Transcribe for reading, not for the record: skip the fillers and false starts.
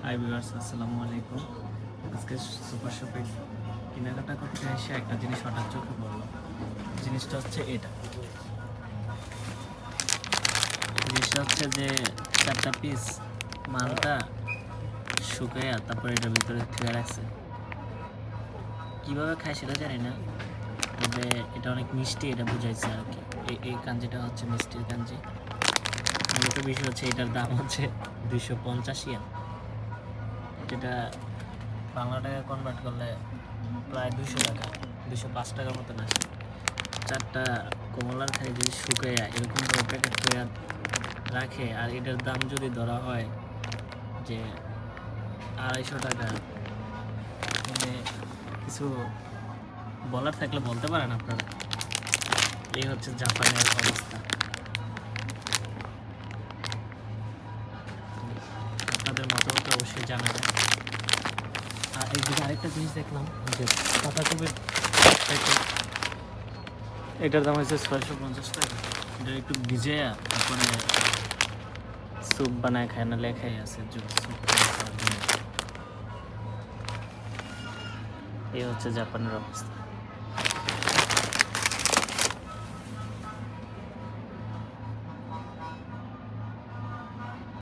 Hi viewers, আসসালামু আলাইকুম। আজকে সুপার শপে কেনাকাটা করতে এসে একটা জিনিস হঠাৎ চোখে পড়লো। জিনিসটা হচ্ছে এটা। জিনিসটা হচ্ছে যে 4টা পিস মালটা শুকাইয়া তারপরে এটার ভিতরে থুয়ে রাখছে। কীভাবে খায় সেটা জানি না, তবে এটা অনেক মিষ্টি, এটা বুঝাইছে আর কি। এই কাঞ্জিটা হচ্ছে মিষ্টির কাঞ্জি। মূলত বিষয় হচ্ছে এটার দাম হচ্ছে 250 ইয়েন। যেটা বাংলা টাকা কনভার্ট করলে প্রায় 200 টাকা, 205 টাকার মতন আসে। 4টা কমলার খাই যদি শুকাইয়া এরকমভাবে প্যাকেট করে রাখে, আর এটার দাম যদি ধরা হয় যে 250 টাকা, মানে কিছু বলার থাকলে বলতে পারেন আপনারা। এই হচ্ছে জাপানের অবস্থা। আপনাদের মতামত অবশ্যই জানাবেন। আর এইদিকে আরেকটা জিনিস দেখলাম যে পাতাকপির প্যাকেট, এটার দাম হচ্ছে 650 টাকা। এটা একটু ভিজাইয়া তারপরে স্যুপ বানায় খায়, না লেখাই আছে স্যুপ খাওয়ার জন্য। এই হচ্ছে জাপানের অবস্থা।